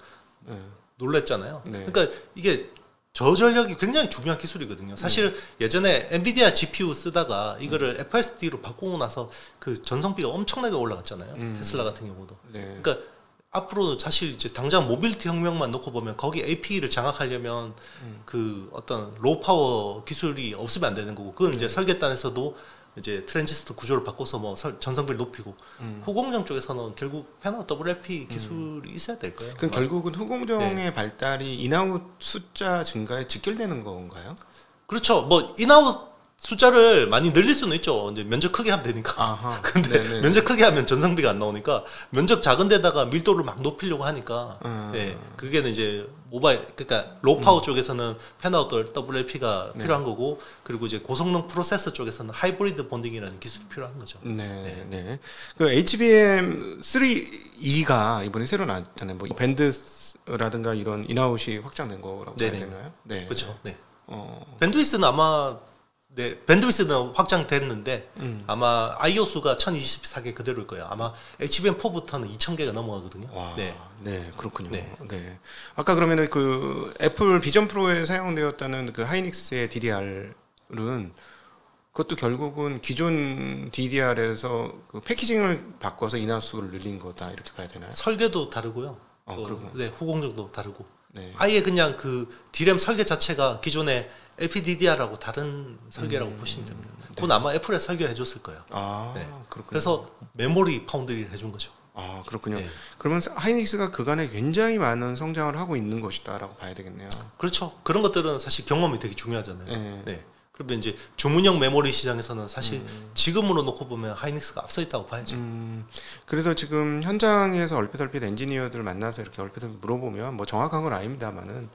예. 놀랬잖아요. 네. 그러니까 이게 저전력이 굉장히 중요한 기술이거든요. 사실 예전에 엔비디아 GPU 쓰다가 이거를 FSD로 바꾸고 나서 그 전성비가 엄청나게 올라갔잖아요. 테슬라 같은 경우도. 네. 그러니까 앞으로 사실 이제 당장 모빌리티 혁명만 놓고 보면 거기 AP를 장악하려면 그 어떤 로우 파워 기술이 없으면 안 되는 거고 그건 이제 설계단에서도 이제 트랜지스터 구조를 바꿔서 뭐 전성비를 높이고 후공정 쪽에서는 결국 팬아웃 WLP 기술이 있어야 될 거예요. 그럼 결국은 후공정의 발달이 인아웃 숫자 증가에 직결되는 건가요? 그렇죠. 뭐 인아웃 숫자를 많이 늘릴 수는 있죠. 이제 면적 크게 하면 되니까. 아하. 근데 네네. 면적 크게 하면 전성비가 안 나오니까 면적 작은 데다가 밀도를 막 높이려고 하니까 네, 그게는 이제 모바일 그러니까 로우 파워 쪽에서는 팬아웃 WLP가 필요한 거고 그리고 이제 고성능 프로세서 쪽에서는 하이브리드 본딩이라는 기술이 필요한 거죠. 네. 네. 그 HBM3E가 이번에 새로 나왔잖아요. 뭐 밴드라든가 이런 인아웃이 확장된 거라고 봐야 되나요? 네. 그렇죠. 네. 밴드위스는 아마 밴드위스는 확장됐는데 아마 IO 수가 1024개 그대로일 거예요. 아마 HBM4부터는 2000개가 넘어가거든요. 와, 네. 네, 그렇군요. 네. 네. 아까 그러면은 그 애플 비전 프로에 사용되었다는 그 하이닉스의 DDR은 그것도 결국은 기존 DDR에서 그 패키징을 바꿔서 인하수를 늘린 거다 이렇게 봐야 되나요? 설계도 다르고요. 그렇구나. 후공정도 다르고. 네. 아예 그냥 그 D램 설계 자체가 기존의 LPDDR하고 다른 설계라고 보시면 됩니다. 그건 아마 애플에 설계해 줬을 거예요. 네. 그렇군요. 그래서 메모리 파운드리를 해준 거죠. 그렇군요. 네. 그러면 하이닉스가 그간에 굉장히 많은 성장을 하고 있는 것이다라고 봐야 되겠네요. 그렇죠. 그런 것들은 사실 경험이 되게 중요하잖아요. 네. 네. 그러면 이제 주문형 메모리 시장에서는 사실 지금으로 놓고 보면 하이닉스가 앞서 있다고 봐야죠. 그래서 지금 현장에서 얼핏 엔지니어들 만나서 이렇게 얼핏 물어보면 뭐 정확한 건 아닙니다만은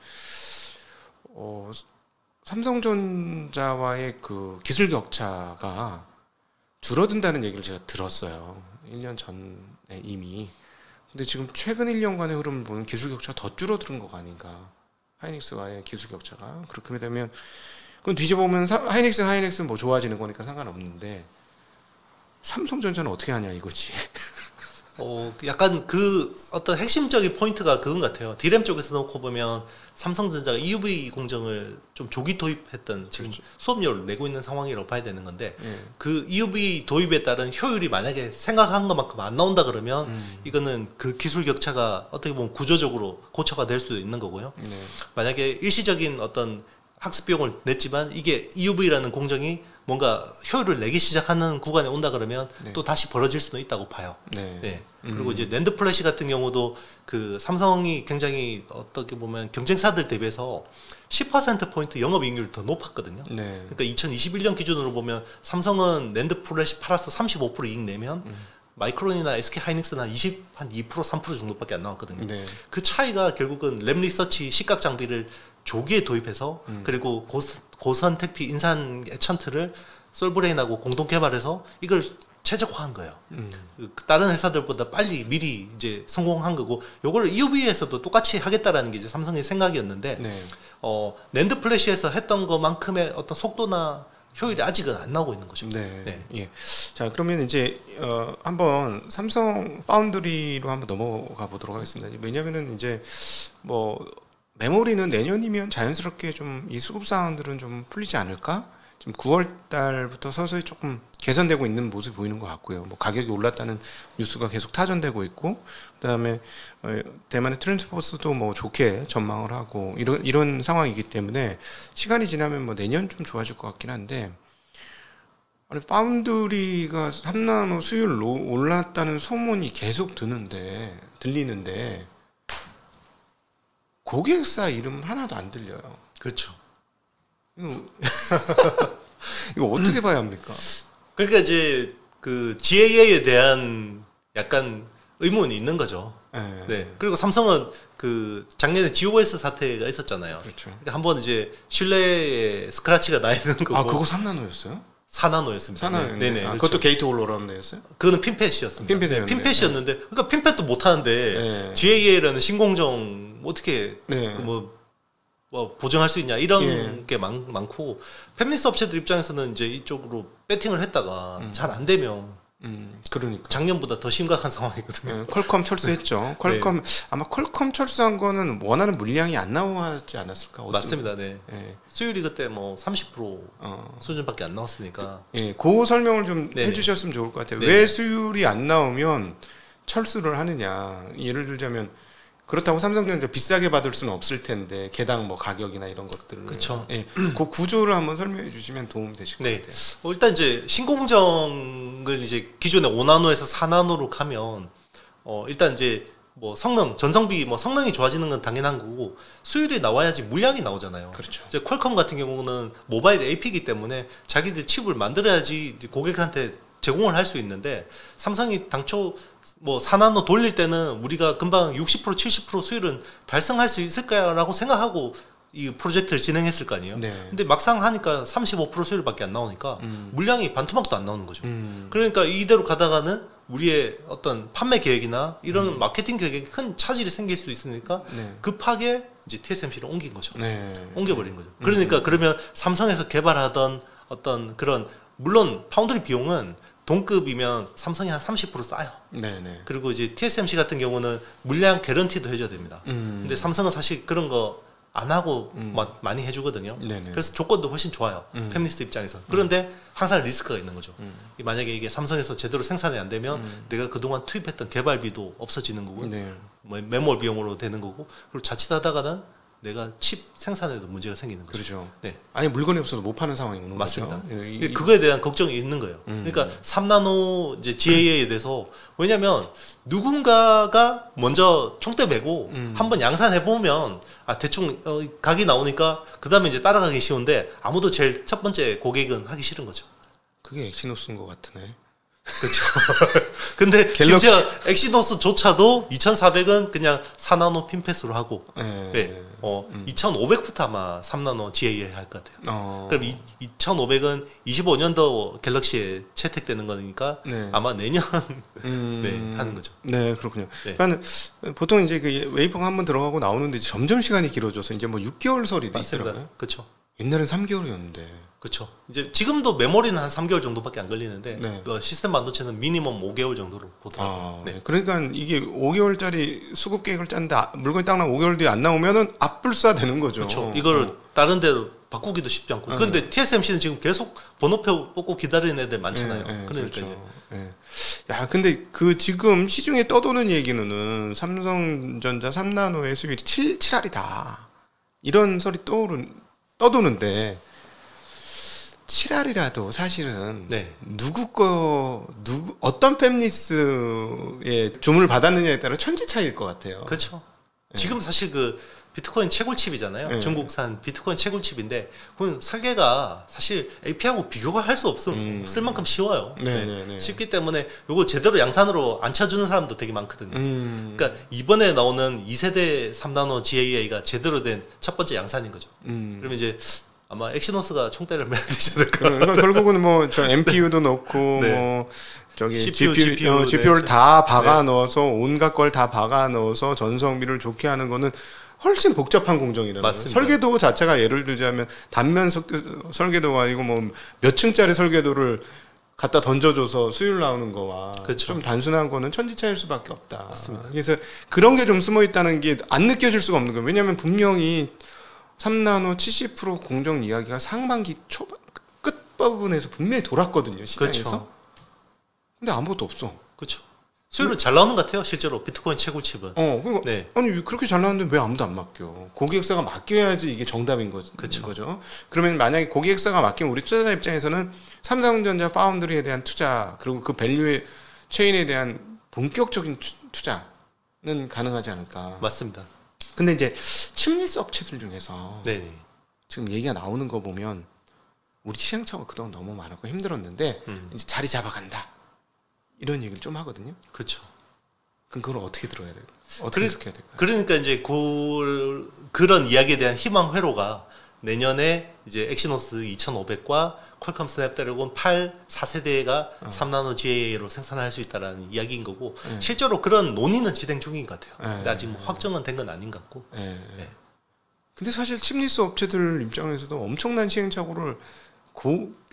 삼성전자와의 그 기술 격차가 줄어든다는 얘기를 제가 들었어요. 1년 전에 이미. 근데 지금 최근 1년간의 흐름을 보면 기술 격차가 더 줄어드는 거가 아닌가. 하이닉스와의 기술 격차가. 그렇게 되면 그럼 뒤져보면 하이닉스는 뭐 좋아지는 거니까 상관없는데 삼성전자는 어떻게 하냐 이거지. 약간 그 어떤 핵심적인 포인트가 그건 같아요. D램 쪽에서 놓고 보면 삼성전자가 EUV 공정을 좀 조기 도입했던 지금 그렇죠. 수업료를 내고 있는 상황이라고 봐야 되는 건데 그 EUV 도입에 따른 효율이 만약에 생각한 것만큼 안 나온다 그러면 이거는 그 기술 격차가 어떻게 보면 구조적으로 고쳐가 될 수도 있는 거고요. 만약에 일시적인 어떤 학습 비용을 냈지만 이게 EUV라는 공정이 뭔가 효율을 내기 시작하는 구간에 온다 그러면 또 다시 벌어질 수도 있다고 봐요. 네. 그리고 이제 낸드 플래시 같은 경우도 그 삼성이 굉장히 어떻게 보면 경쟁사들 대비해서 10%포인트 영업이익률이 더 높았거든요. 그러니까 2021년 기준으로 보면 삼성은 낸드 플래시 팔아서 35% 이익 내면 마이크론이나 SK 하이닉스는 한 2%, 3% 정도밖에 안 나왔거든요. 그 차이가 결국은 램 리서치 시각 장비를 조기에 도입해서 그리고 고선 택피 인산 에천트를 솔브레인하고 공동 개발해서 이걸 최적화한 거예요. 다른 회사들보다 빨리 미리 이제 성공한 거고, 요거를 EUV에서도 똑같이 하겠다라는 게 이제 삼성의 생각이었는데, 낸드 플래시에서 했던 것만큼의 어떤 속도나 효율이 아직은 안 나오고 있는 거죠. 예. 자, 그러면 이제 한번 삼성 파운드리로 한번 넘어가 보도록 하겠습니다. 왜냐면은 이제 뭐 메모리는 내년이면 자연스럽게 좀 이 수급 사항들은 좀 풀리지 않을까? 지금 9월 달부터 서서히 조금 개선되고 있는 모습이 보이는 것 같고요. 뭐 가격이 올랐다는 뉴스가 계속 타전되고 있고, 그다음에 대만의 트랜스포스도 뭐 좋게 전망을 하고 이런 상황이기 때문에 시간이 지나면 뭐 내년 좀 좋아질 것 같긴 한데, 아니 파운드리가 3나노 수율 올랐다는 소문이 계속 들리는데 고객사 이름 하나도 안 들려요. 그렇죠. 이거 어떻게 봐야 합니까? 그러니까 이제 그 GAA에 대한 약간 의문이 있는 거죠. 네. 그리고 삼성은 그 작년에 GOS 사태가 있었잖아요. 그렇죠. 그러니까 한번 이제 신뢰에 스크래치가 나 있는 거고. 아, 그거 3나노였어요? 4나노였습니다. 4나노. 네네. 아, 그렇죠. 그것도 게이트 올로라운드였어요? 그거는 핀팻이었습니다. 핀팻이었는데, 그러니까 핀팻도 못 하는데 GAA라는 신공정 어떻게 뭐 보증할 수 있냐 이런 게 많고, 팹리스 업체들 입장에서는 이제 이쪽으로 배팅을 했다가 잘 안 되면 그러니까 작년보다 더 심각한 상황이거든요. 퀄컴 철수했죠. 퀄컴 아마 퀄컴 철수한 거는 원하는 물량이 안 나오지 않았을까? 맞습니다. 수율이 그때 뭐 30% 수준밖에 안 나왔으니까. 그 설명을 좀 해주셨으면 좋을 것 같아요. 왜 수율이 안 나오면 철수를 하느냐? 예를 들자면 그렇다고 삼성전자 비싸게 받을 수는 없을 텐데, 개당 뭐 가격이나 이런 것들을. 그렇죠. 그 구조를 한번 설명해 주시면 도움 되실 것 같아요. 일단 이제 신공정을 이제 기존에 5나노에서 4나노로 가면 일단 이제 뭐 성능, 전성비, 뭐 성능이 좋아지는 건 당연한 거고, 수율이 나와야지 물량이 나오잖아요. 그렇죠. 이제 퀄컴 같은 경우는 모바일 AP이기 때문에 자기들 칩을 만들어야지 이제 고객한테 제공을 할 수 있는데, 삼성이 당초 뭐 4나노 돌릴 때는 우리가 금방 60% 70% 수율은 달성할 수 있을까라고 생각하고 이 프로젝트를 진행했을 거 아니에요. 근데 막상 하니까 35% 수율밖에 안 나오니까 물량이 반토막도 안 나오는 거죠. 그러니까 이대로 가다가는 우리의 어떤 판매 계획이나 이런 마케팅 계획에 큰 차질이 생길 수 있으니까 급하게 이제 TSMC를 옮긴 거죠. 옮겨버린 거죠. 그러니까 그러면 삼성에서 개발하던 어떤 그런, 물론 파운드리 비용은 동급이면 삼성이 한 30% 싸요. 그리고 이제 TSMC 같은 경우는 물량 개런티도 해줘야 됩니다. 근데 삼성은 사실 그런 거 안 하고 많이 해주거든요. 그래서 조건도 훨씬 좋아요. 팹리스 입장에서. 그런데 항상 리스크가 있는 거죠. 만약에 이게 삼성에서 제대로 생산이 안 되면 내가 그동안 투입했던 개발비도 없어지는 거고, 뭐 매몰 비용으로 되는 거고, 그리고 자칫하다가는 내가 칩 생산에도 문제가 생기는 거죠. 그렇죠. 아니 물건이 없어서 못 파는 상황이 오는 맞습니다. 거죠. 그거에 대한 걱정이 있는 거예요. 그러니까 3나노 이제 GAA에 대해서, 왜냐면 누군가가 먼저 총대 메고 한번 양산해 보면 대충 각이 나오니까 그 다음에 이제 따라가기 쉬운데, 아무도 제일 첫 번째 고객은 하기 싫은 거죠. 그게 엑시노스인 것 같으네. 그렇죠. 근데 심지어 엑시노스조차도 2400은 그냥 4나노 핀팻으로 하고, 2500부터 아마 3나노 GAA 할 것 같아요. 그럼 2500은 25년도 갤럭시에 채택되는 거니까 아마 내년 하는 거죠. 그렇군요. 그러니까 보통 이제 그 웨이퍼가 한번 들어가고 나오는데 점점 시간이 길어져서 이제 뭐 6개월 설이 있더라고요. 그렇죠. 옛날엔 3개월이었는데. 그렇죠. 이제 지금도 메모리는 한 3개월 정도밖에 안 걸리는데 네. 시스템 반도체는 미니멈 5개월 정도로 보더라고요. 네. 그러니까 이게 5개월짜리 수급 계획을 짰는데 물건이 딱 나면 5개월 뒤에 안 나오면은 압불사 되는 거죠. 그렇죠. 이걸 다른 데로 바꾸기도 쉽지 않고. 그런데 TSMC는 지금 계속 번호표 뽑고 기다리는 애들 많잖아요. 그러니까 그렇죠. 이제. 야, 근데 그 지금 시중에 떠도는 얘기는 삼성전자 3나노의 수율이 7알이다. 이런 소리 떠도는데 7알이라도 사실은 네. 어떤 팹리스의 주문을 받았느냐에 따라 천지 차이일 것 같아요. 그렇죠. 지금 사실 그 비트코인 채굴칩이잖아요. 네. 중국산 비트코인 채굴칩인데 그건 설계가 사실 AP하고 비교가 할 수 없을 만큼 쉬워요. 네. 쉽기 때문에 이거 제대로 양산으로 안 쳐주는 사람도 되게 많거든요. 그러니까 이번에 나오는 2세대 3나노 GAA가 제대로 된 첫 번째 양산인 거죠. 그러면 이제 아마 엑시노스가 총대를 매야 되지 않을까. 그러니까 결국은 뭐 저 MPU도 넣고 네. 뭐 저기 CPU, GPU를 네. 다 박아 넣어서 온갖 걸 다 박아 넣어서 전성비를 좋게 하는 거는 훨씬 복잡한 공정이라는 거예요. 설계도 자체가 예를 들자면 단면 설계도가 아니고 뭐 몇 층짜리 설계도를 갖다 던져줘서 수율 나오는 거와 그렇죠. 좀 단순한 거는 천지차일 수밖에 없다. 맞습니다. 그래서 그런 게 좀 숨어 있다는 게 안 느껴질 수가 없는 거예요. 왜냐하면 분명히 3나노 70% 공정 이야기가 상반기 초반 끝부분에서 분명히 돌았거든요. 시장에서. 그렇죠. 근데 아무것도 없어. 그렇죠. 수율은 잘 나오는 것 같아요. 실제로 비트코인 채굴칩은. 그러니까 네. 아니 그렇게 잘 나왔는데 왜 아무도 안 맡겨? 고객사가 맡겨야지 이게 정답인 거죠. 그러면 만약에 고객사가 맡기면 우리 투자자 입장에서는 삼성전자 파운드리에 대한 투자 그리고 그 밸류의 체인에 대한 본격적인 투자는 가능하지 않을까. 맞습니다. 근데 이제 칩리스 업체들 중에서 네. 지금 얘기가 나오는 거 보면 우리 시장차가 그동안 너무 많았고 힘들었는데 이제 자리 잡아간다. 이런 얘기를 좀 하거든요. 그렇죠. 그럼 그걸 어떻게 들어야 돼요? 어떻게 해석해야 될까요? 그러니까 이제 그런 이야기에 대한 희망 회로가 내년에 이제 엑시노스 2500과 퀄컴 스냅드래곤 8 4세대가 3나노 GAA로 생산할 수 있다라는 이야기인 거고 실제로 그런 논의는 진행 중인 것 같아요. 근데 아직 뭐 확정은 된 건 아닌 것 같고. 근데 사실 칩리스 업체들 입장에서도 엄청난 시행착오를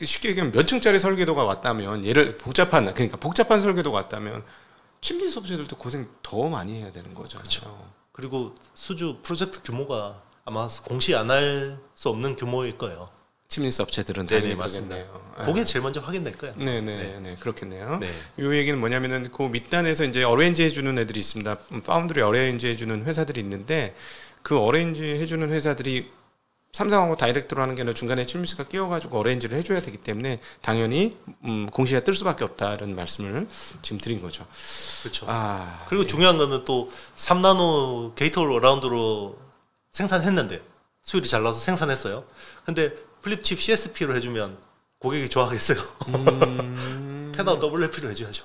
쉽게 얘기하면 몇 층짜리 설계도가 왔다면 복잡한 설계도가 왔다면 칩리스 업체들도 고생 더 많이 해야 되는 거잖아요. 그렇죠. 그리고 수주 프로젝트 규모가 아마 공시 안 할 수 없는 규모일 거예요. 칩리스 업체들은 네네 맞습니다. 그게 제일 먼저 확인될 거예요. 네네 그렇겠네요. 네. 이 얘기는 뭐냐면은 그 밑단에서 이제 어레인지 해주는 애들이 있습니다. 파운드리 어레인지 해주는 회사들이 있는데 그 어레인지 해주는 회사들이 삼성하고 다이렉트로 하는 게 아니라 중간에 칩리스가 끼워가지고 어레인지를 해줘야 되기 때문에 당연히 공시가 뜰 수밖에 없다는 말씀을 지금 드린 거죠. 그렇죠. 그리고 중요한 거는 또 3나노 게이트 올 어라운드로 생산했는데 수율이 잘 나와서 생산했어요. 근데 플립칩 CSP로 해주면 고객이 좋아하겠어요. 펜아웃 WFP로 해줘야죠.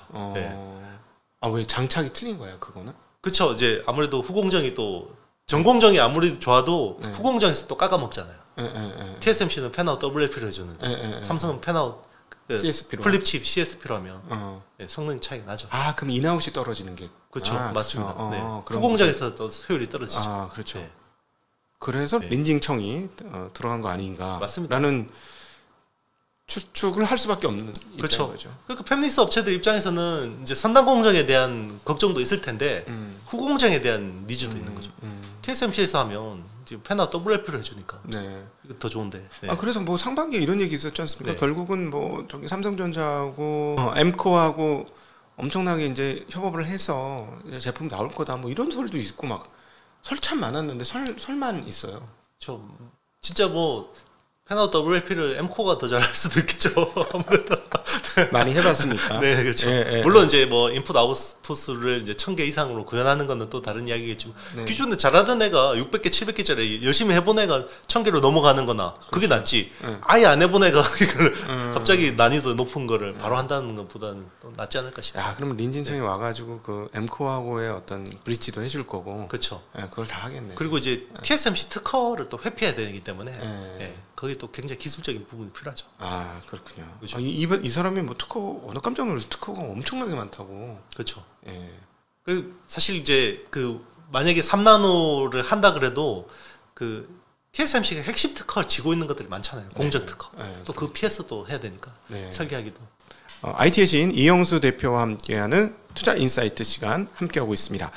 왜 장착이 틀린 거야 그거는? 그렇죠. 이제 아무래도 후공정이 또 전공정이 아무리 좋아도 후공정에서 또 깎아먹잖아요. TSMC는 펜아웃 WFP로 해주는데 삼성은 펜아웃 CSP로 플립칩 CSP로 하면 성능 차이가 나죠. 그럼 인아웃이 떨어지는 게 그렇죠. 맞습니다. 그렇죠. 네. 후공정에서 또 효율이 떨어지죠. 그렇죠. 네. 그래서 린징청이 들어간 거 아닌가 맞습니다. 라는 추측을 할 수밖에 없는 그렇죠. 입장인 거죠. 그러니까 팹리스 업체들 입장에서는 이제 선단 공정에 대한 걱정도 있을 텐데 후공정에 대한 니즈도 있는 거죠. TSMC에서 하면 이제 펜아웃 WFP로 해주니까 이거 더 좋은데. 그래서 뭐 상반기에 이런 얘기 있었지 않습니까? 네. 결국은 뭐 저기 삼성전자하고 엠코하고 엄청나게 이제 협업을 해서 제품 나올 거다 뭐 이런 설도 있고 막 설 참 많았는데 설만 있어요. 진짜 뭐 펜아웃 WLP를 M코가 더 잘할 수도 있겠죠. 아무래도 많이 해봤으니까. 네, 그렇죠. 물론 이제 뭐 인풋 아웃풋을 이제 1000개 이상으로 구현하는 거는 또 다른 이야기겠지만 기존에 잘하던 애가 600개, 700개짜리 열심히 해본 애가 1000개로 넘어가는-거나 그게 낫지. 아예 안 해본 애가 이걸 갑자기 난이도 높은 거를 바로 한다는 것보다는 또 낫지 않을까 싶어요. 그러면 린진청이 와가지고 그 M코하고의 어떤 브릿지도 해줄 거고. 그렇죠. 그걸 다 하겠네. 그리고 이제 TSMC 특허를 또 회피해야 되기 때문에. 거기 또 굉장히 기술적인 부분이 필요하죠. 그렇군요. 그렇죠. 이 사람이 뭐 오늘 깜짝 놀라서 특허가 엄청나게 많다고. 그렇죠. 그리고 사실 이제 그 만약에 3나노를 한다 그래도 그 TSMC가 핵심 특허를 지고 있는 것들이 많잖아요. 공정 특허. 네. 또 그 PS도 해야 되니까 네. 설계하기도. IT의 시인 이영수 대표와 함께하는 투자 인사이트 시간 함께하고 있습니다.